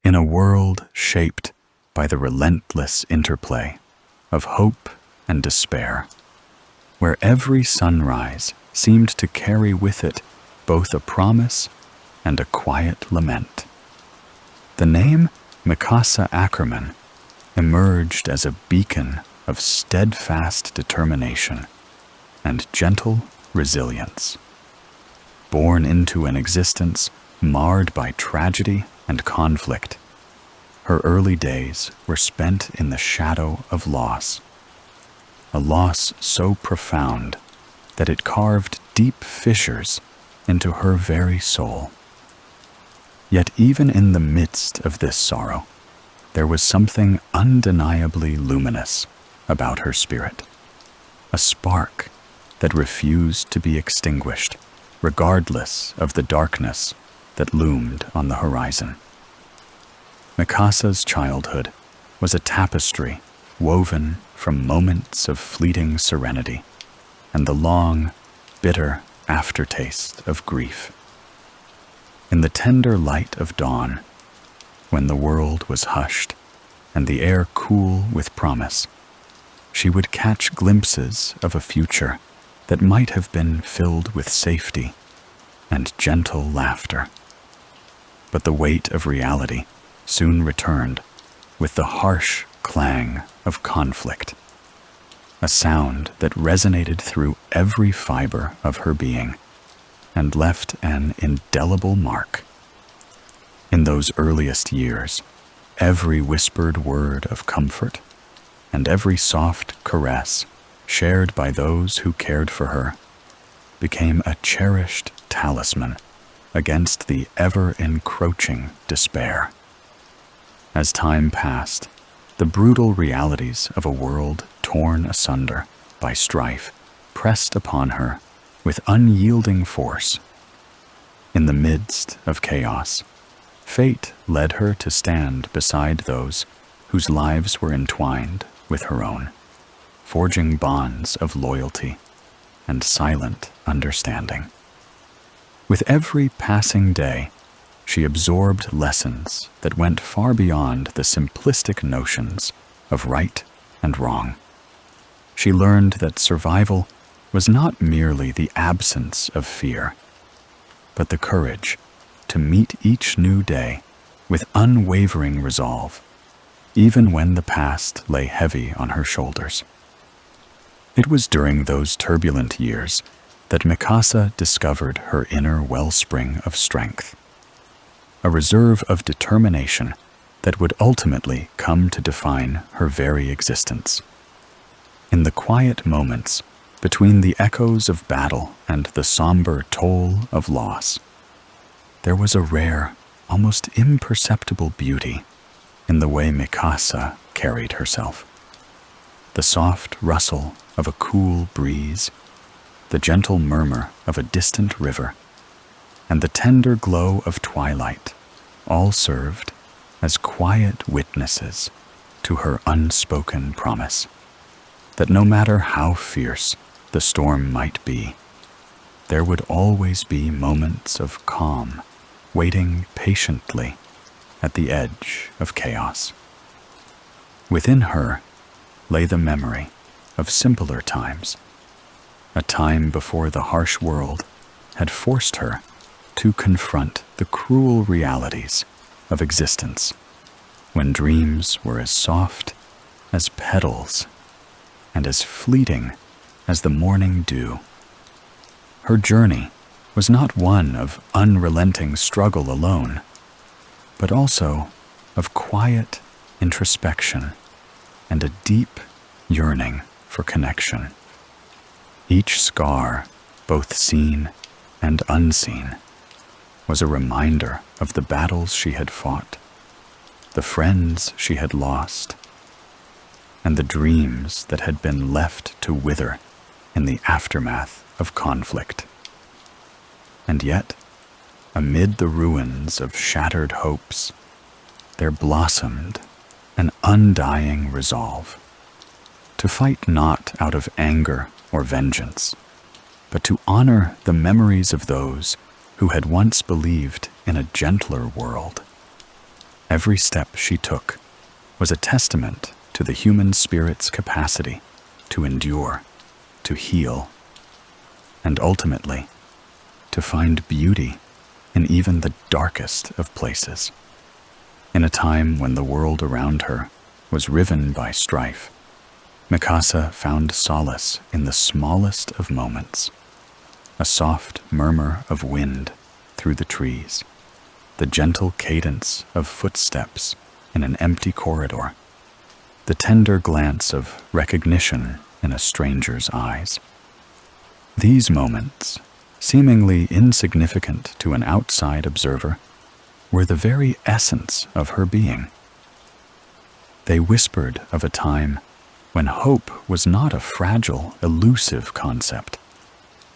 In a world shaped by the relentless interplay of hope and despair, where every sunrise seemed to carry with it both a promise and a quiet lament, the name Mikasa Ackerman emerged as a beacon of steadfast determination and gentle resilience. Born into an existence marred by tragedy and conflict, her early days were spent in the shadow of loss, a loss so profound that it carved deep fissures into her very soul. Yet even in the midst of this sorrow, there was something undeniably luminous about her spirit, a spark that refused to be extinguished, regardless of the darkness that loomed on the horizon. Mikasa's childhood was a tapestry woven from moments of fleeting serenity and the long, bitter aftertaste of grief. In the tender light of dawn, when the world was hushed and the air cool with promise, she would catch glimpses of a future that might have been filled with safety and gentle laughter. But the weight of reality soon returned with the harsh clang of conflict, a sound that resonated through every fiber of her being and left an indelible mark. In those earliest years, every whispered word of comfort and every soft caress shared by those who cared for her became a cherished talisman against the ever-encroaching despair. As time passed, the brutal realities of a world torn asunder by strife pressed upon her with unyielding force. In the midst of chaos, fate led her to stand beside those whose lives were entwined with her own, forging bonds of loyalty and silent understanding. With every passing day, she absorbed lessons that went far beyond the simplistic notions of right and wrong. She learned that survival was not merely the absence of fear, but the courage to meet each new day with unwavering resolve, even when the past lay heavy on her shoulders. It was during those turbulent years that Mikasa discovered her inner wellspring of strength, a reserve of determination that would ultimately come to define her very existence. In the quiet moments between the echoes of battle and the somber toll of loss, there was a rare, almost imperceptible beauty in the way Mikasa carried herself. The soft rustle of a cool breeze, the gentle murmur of a distant river, and the tender glow of twilight all served as quiet witnesses to her unspoken promise that no matter how fierce the storm might be, there would always be moments of calm waiting patiently at the edge of chaos. Within her lay the memory of simpler times, a time before the harsh world had forced her to confront the cruel realities of existence, when dreams were as soft as petals and as fleeting as the morning dew. Her journey was not one of unrelenting struggle alone, but also of quiet introspection and a deep yearning for connection. Each scar, both seen and unseen, was a reminder of the battles she had fought, the friends she had lost, and the dreams that had been left to wither in the aftermath of conflict. And yet, amid the ruins of shattered hopes, there blossomed an undying resolve to fight not out of anger or vengeance, but to honor the memories of those who had once believed in a gentler world. Every step she took was a testament to the human spirit's capacity to endure, to heal, and ultimately to find beauty in even the darkest of places. In a time when the world around her was riven by strife, Mikasa found solace in the smallest of moments, a soft murmur of wind through the trees, the gentle cadence of footsteps in an empty corridor, the tender glance of recognition in a stranger's eyes. These moments, seemingly insignificant to an outside observer, were the very essence of her being. They whispered of a time when hope was not a fragile, elusive concept,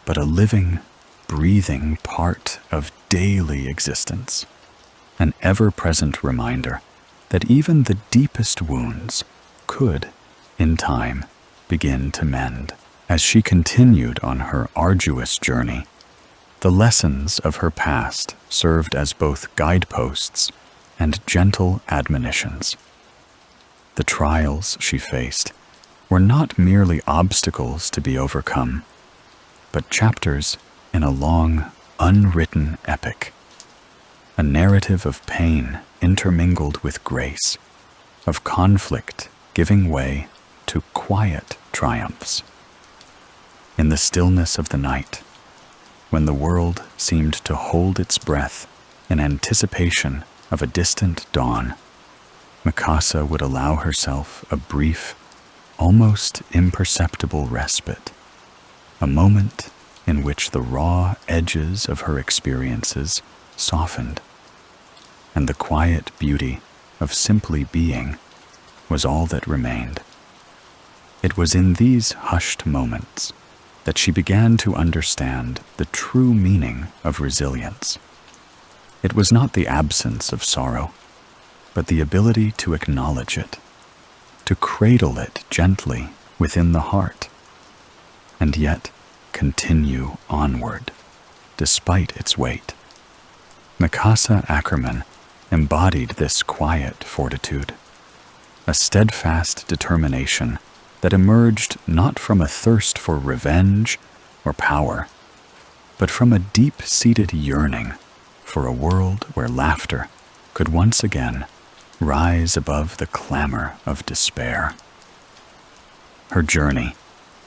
but a living, breathing part of daily existence, an ever-present reminder that even the deepest wounds could, in time, begin to mend. As she continued on her arduous journey, the lessons of her past served as both guideposts and gentle admonitions. The trials she faced were not merely obstacles to be overcome, but chapters in a long, unwritten epic, a narrative of pain intermingled with grace, of conflict giving way to quiet triumphs. In the stillness of the night, when the world seemed to hold its breath in anticipation of a distant dawn, Mikasa would allow herself a brief, almost imperceptible respite, a moment in which the raw edges of her experiences softened, and the quiet beauty of simply being was all that remained. It was in these hushed moments that she began to understand the true meaning of resilience. It was not the absence of sorrow, but the ability to acknowledge it, to cradle it gently within the heart, and yet continue onward, despite its weight. Mikasa Ackerman embodied this quiet fortitude, a steadfast determination that emerged not from a thirst for revenge or power, but from a deep-seated yearning for a world where laughter could once again rise above the clamor of despair. Her journey,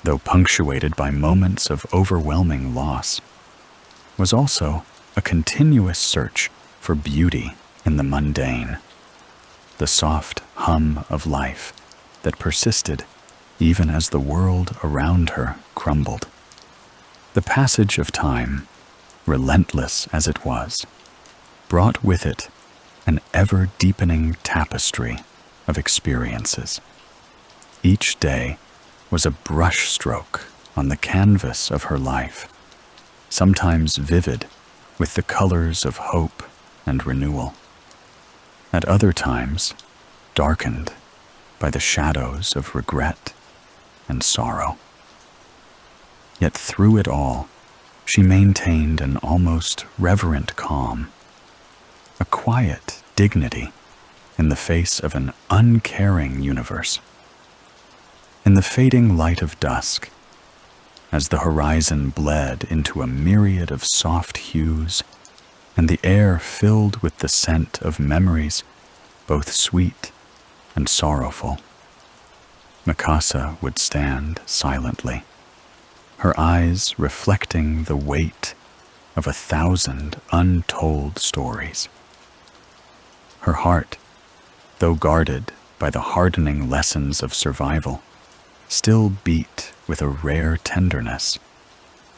though punctuated by moments of overwhelming loss, was also a continuous search for beauty in the mundane, the soft hum of life that persisted even as the world around her crumbled. The passage of time, relentless as it was, brought with it an ever-deepening tapestry of experiences. Each day was a brushstroke on the canvas of her life, sometimes vivid with the colors of hope and renewal, at other times darkened by the shadows of regret and sorrow. Yet through it all, she maintained an almost reverent calm, a quiet dignity in the face of an uncaring universe. In the fading light of dusk, as the horizon bled into a myriad of soft hues, and the air filled with the scent of memories both sweet and sorrowful, Mikasa would stand silently, her eyes reflecting the weight of 1,000 untold stories. Her heart, though guarded by the hardening lessons of survival, still beat with a rare tenderness,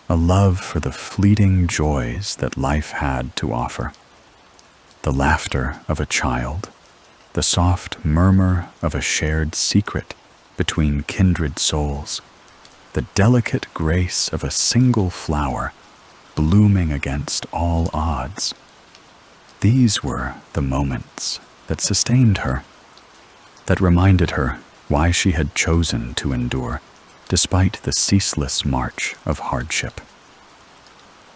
a love for the fleeting joys that life had to offer. The laughter of a child, the soft murmur of a shared secret between kindred souls, the delicate grace of a single flower blooming against all odds. These were the moments that sustained her, that reminded her why she had chosen to endure despite the ceaseless march of hardship.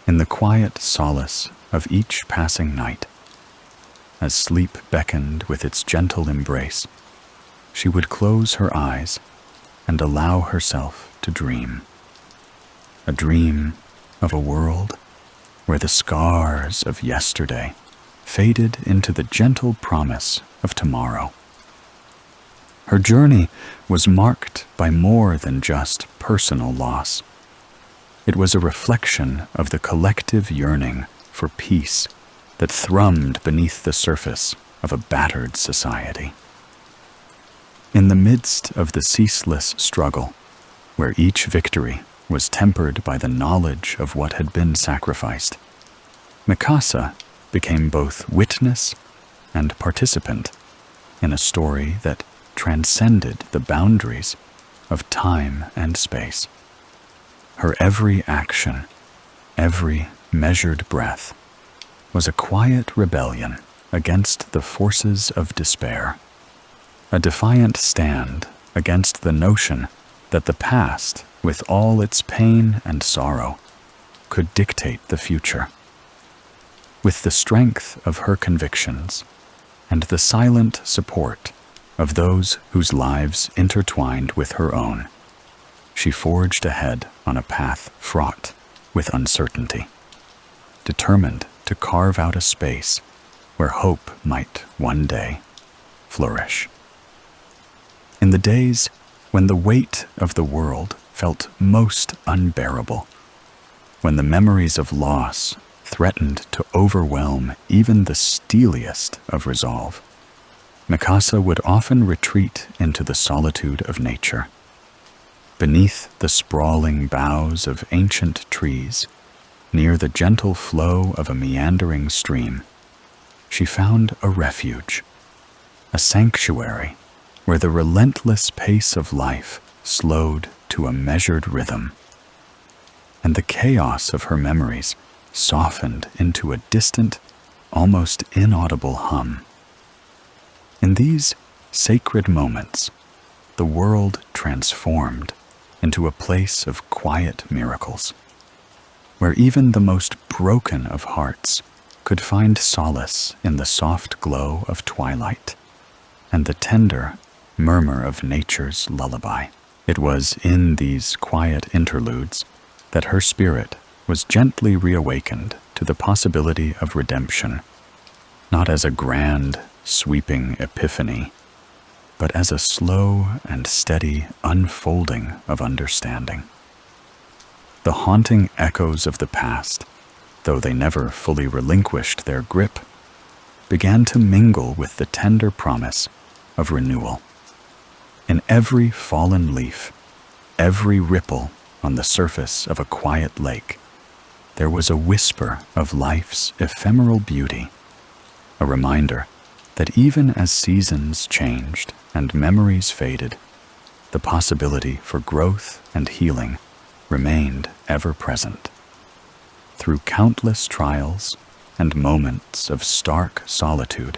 In the quiet solace of each passing night, as sleep beckoned with its gentle embrace, she would close her eyes and allow herself to dream. A dream of a world where the scars of yesterday faded into the gentle promise of tomorrow. Her journey was marked by more than just personal loss. It was a reflection of the collective yearning for peace that thrummed beneath the surface of a battered society. In the midst of the ceaseless struggle, where each victory was tempered by the knowledge of what had been sacrificed, Mikasa became both witness and participant in a story that transcended the boundaries of time and space. Her every action, every measured breath, was a quiet rebellion against the forces of despair, a defiant stand against the notion that the past, with all its pain and sorrow, could dictate the future. With the strength of her convictions and the silent support of those whose lives intertwined with her own, she forged ahead on a path fraught with uncertainty, determined to carve out a space where hope might one day flourish. In the days when the weight of the world felt most unbearable, when the memories of loss threatened to overwhelm even the steeliest of resolve, Mikasa would often retreat into the solitude of nature. Beneath the sprawling boughs of ancient trees, near the gentle flow of a meandering stream, she found a refuge, a sanctuary where the relentless pace of life slowed to a measured rhythm, and the chaos of her memories softened into a distant, almost inaudible hum. In these sacred moments, the world transformed into a place of quiet miracles, where even the most broken of hearts could find solace in the soft glow of twilight and the tender murmur of nature's lullaby. It was in these quiet interludes that her spirit was gently reawakened to the possibility of redemption, not as a grand, sweeping epiphany, but as a slow and steady unfolding of understanding. The haunting echoes of the past, though they never fully relinquished their grip, began to mingle with the tender promise of renewal. In every fallen leaf, every ripple on the surface of a quiet lake, there was a whisper of life's ephemeral beauty, a reminder that even as seasons changed and memories faded, the possibility for growth and healing remained ever present. Through countless trials and moments of stark solitude,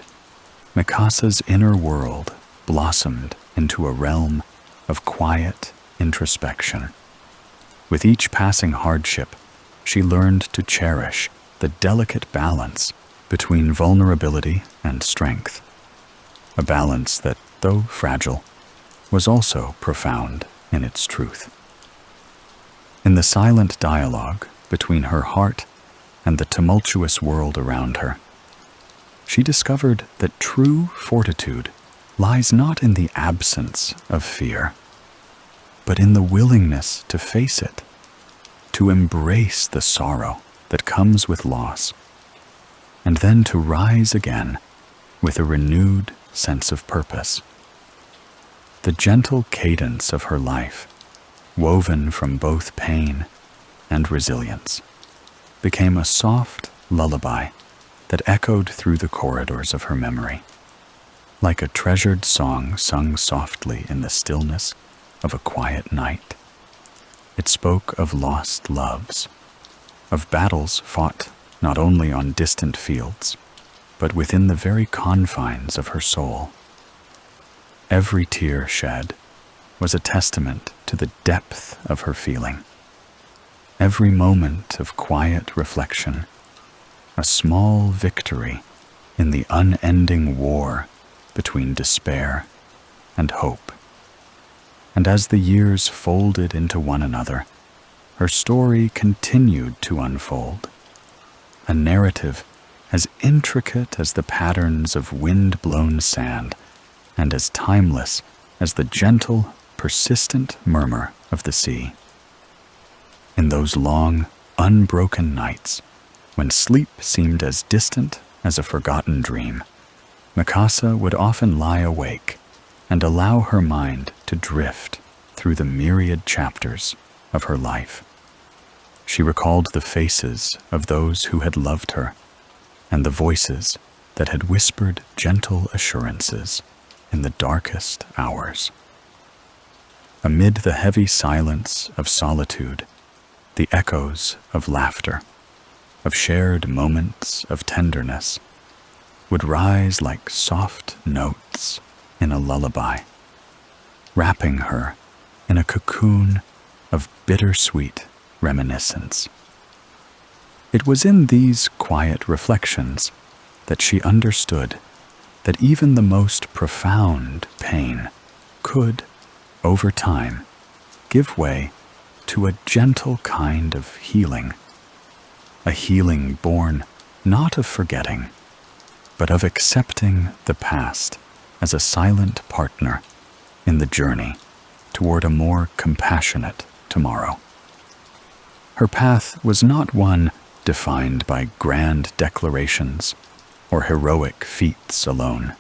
Mikasa's inner world blossomed into a realm of quiet introspection. With each passing hardship, she learned to cherish the delicate balance between vulnerability and strength, a balance that, though fragile, was also profound in its truth. In the silent dialogue between her heart and the tumultuous world around her, she discovered that true fortitude lies not in the absence of fear, but in the willingness to face it, to embrace the sorrow that comes with loss, and then to rise again with a renewed sense of purpose. The gentle cadence of her life, woven from both pain and resilience, became a soft lullaby that echoed through the corridors of her memory, like a treasured song sung softly in the stillness of a quiet night. It spoke of lost loves, of battles fought not only on distant fields, but within the very confines of her soul. Every tear shed was a testament to the depth of her feeling. Every moment of quiet reflection, a small victory in the unending war between despair and hope. And as the years folded into one another, her story continued to unfold, a narrative as intricate as the patterns of wind-blown sand and as timeless as the gentle, persistent murmur of the sea. In those long, unbroken nights, when sleep seemed as distant as a forgotten dream, Mikasa would often lie awake and allow her mind to drift through the myriad chapters of her life. She recalled the faces of those who had loved her and the voices that had whispered gentle assurances in the darkest hours. Amid the heavy silence of solitude, the echoes of laughter, of shared moments of tenderness, would rise like soft notes in a lullaby, wrapping her in a cocoon of bittersweet reminiscence. It was in these quiet reflections that she understood that even the most profound pain could, over time, give way to a gentle kind of healing, a healing born not of forgetting, but of accepting the past as a silent partner in the journey toward a more compassionate tomorrow. Her path was not one defined by grand declarations or heroic feats alone,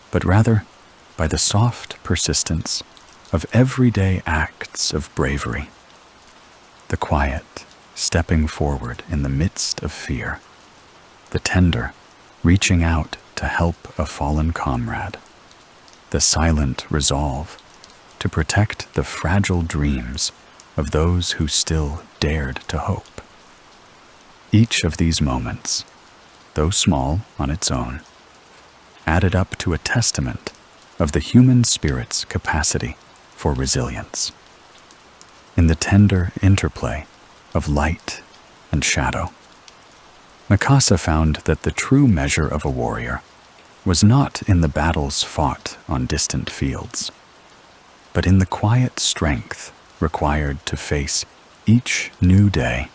but rather by the soft persistence of everyday acts of bravery, the quiet stepping forward in the midst of fear, the tender reaching out to help a fallen comrade, the silent resolve to protect the fragile dreams of those who still dared to hope. Each of these moments, though small on its own, added up to a testament of the human spirit's capacity for resilience. In the tender interplay of light and shadow, Mikasa found that the true measure of a warrior was not in the battles fought on distant fields, but in the quiet strength required to face each new day,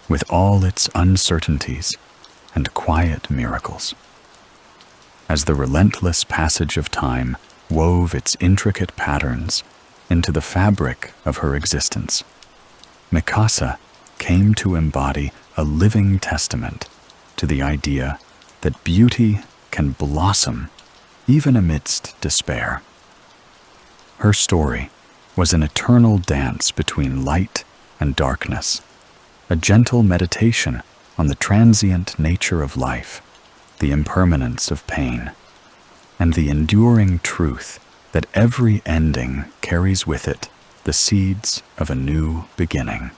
with all its uncertainties and quiet miracles. As the relentless passage of time wove its intricate patterns into the fabric of her existence, Mikasa came to embody a living testament to the idea that beauty can blossom even amidst despair. Her story was an eternal dance between light and darkness, a gentle meditation on the transient nature of life, the impermanence of pain, and the enduring truth that every ending carries with it the seeds of a new beginning.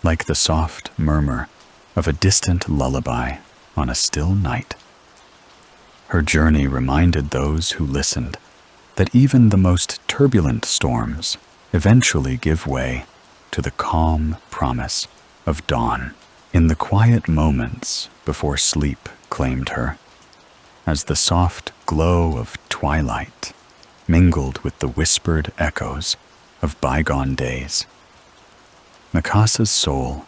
Like the soft murmur of a distant lullaby on a still night, her journey reminded those who listened that even the most turbulent storms eventually give way to the calm promise of dawn. In the quiet moments before sleep claimed her, as the soft glow of twilight mingled with the whispered echoes of bygone days, Mikasa's soul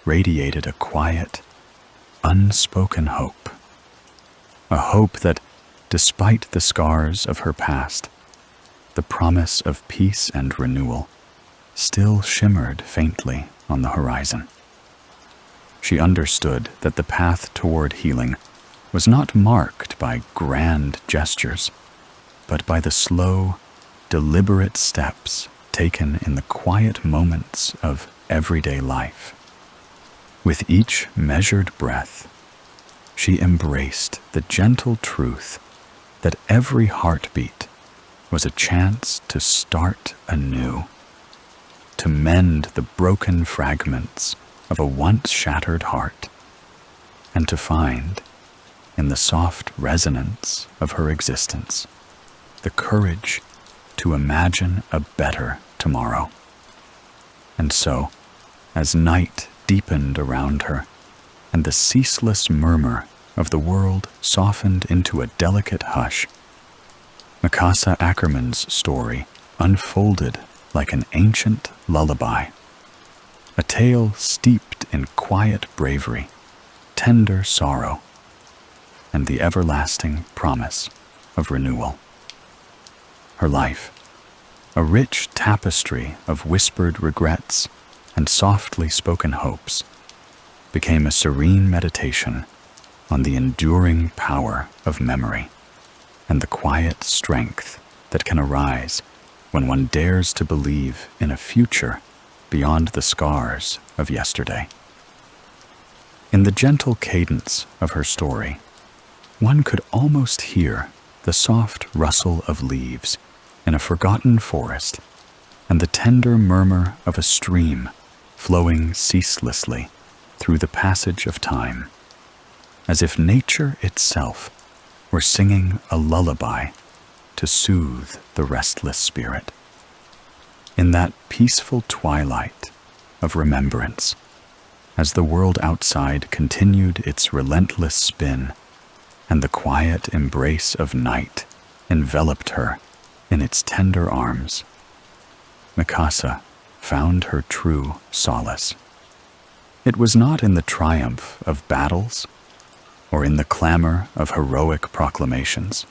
radiated a quiet, unspoken hope. A hope that, despite the scars of her past, the promise of peace and renewal still shimmered faintly on the horizon. She understood that the path toward healing was not marked by grand gestures, but by the slow, deliberate steps taken in the quiet moments of everyday life. With each measured breath, she embraced the gentle truth that every heartbeat was a chance to start anew, to mend the broken fragments of a once shattered heart, and to find, in the soft resonance of her existence, the courage to imagine a better tomorrow. And so, as night deepened around her, and the ceaseless murmur of the world softened into a delicate hush, Mikasa Ackerman's story unfolded like an ancient lullaby, a tale steeped in quiet bravery, tender sorrow, and the everlasting promise of renewal. Her life, a rich tapestry of whispered regrets and softly spoken hopes, became a serene meditation on the enduring power of memory and the quiet strength that can arise when one dares to believe in a future beyond the scars of yesterday. In the gentle cadence of her story, one could almost hear the soft rustle of leaves in a forgotten forest and the tender murmur of a stream flowing ceaselessly through the passage of time, as if nature itself were singing a lullaby to soothe the restless spirit. In that peaceful twilight of remembrance, as the world outside continued its relentless spin and the quiet embrace of night enveloped her in its tender arms, Mikasa found her true solace. It was not in the triumph of battles or in the clamor of heroic proclamations,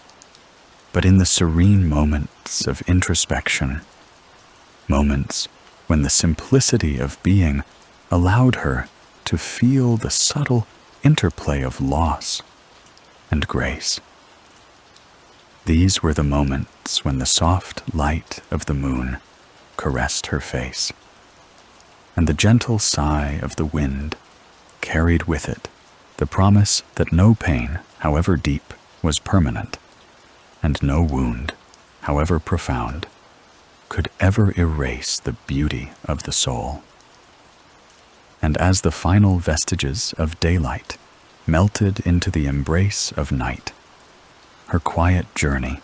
but in the serene moments of introspection, moments when the simplicity of being allowed her to feel the subtle interplay of loss and grace. These were the moments when the soft light of the moon caressed her face, and the gentle sigh of the wind carried with it the promise that no pain, however deep, was permanent, and no wound, however profound, could ever erase the beauty of the soul. And as the final vestiges of daylight melted into the embrace of night, her quiet journey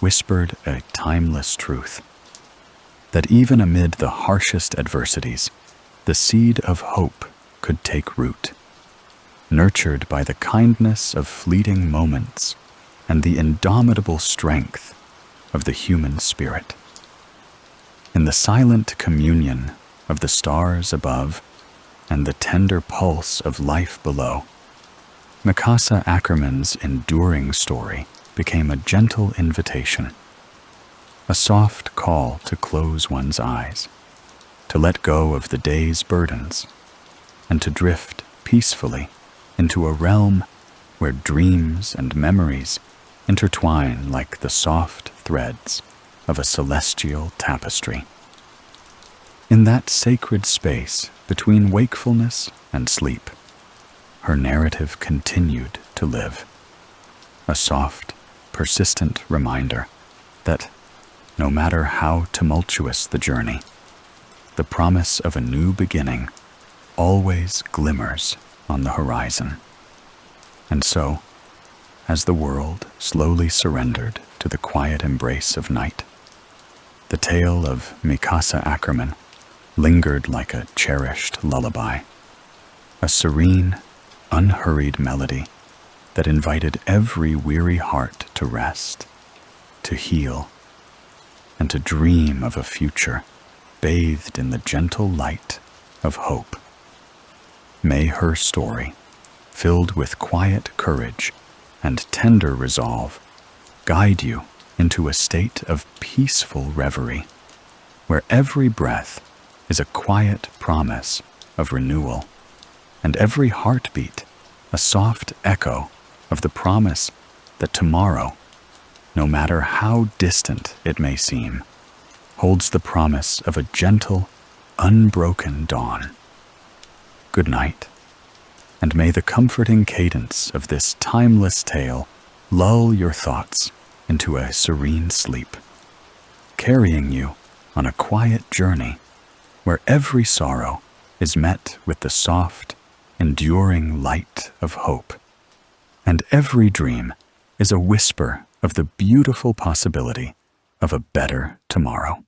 whispered a timeless truth, that even amid the harshest adversities, the seed of hope could take root, nurtured by the kindness of fleeting moments and the indomitable strength of the human spirit. In the silent communion of the stars above and the tender pulse of life below, Mikasa Ackerman's enduring story became a gentle invitation, a soft call to close one's eyes, to let go of the day's burdens, and to drift peacefully into a realm where dreams and memories intertwine like the soft threads of a celestial tapestry. In that sacred space between wakefulness and sleep, her narrative continued to live, a soft, persistent reminder that, no matter how tumultuous the journey, the promise of a new beginning always glimmers on the horizon. And so, as the world slowly surrendered to the quiet embrace of night, the tale of Mikasa Ackerman lingered like a cherished lullaby, a serene, unhurried melody that invited every weary heart to rest, to heal, and to dream of a future bathed in the gentle light of hope. May her story, filled with quiet courage and tender resolve, guide you into a state of peaceful reverie, where every breath is a quiet promise of renewal, and every heartbeat a soft echo of the promise that tomorrow, no matter how distant it may seem, holds the promise of a gentle, unbroken dawn. Good night, and may the comforting cadence of this timeless tale lull your thoughts into a serene sleep, carrying you on a quiet journey where every sorrow is met with the soft, enduring light of hope, and every dream is a whisper of the beautiful possibility of a better tomorrow.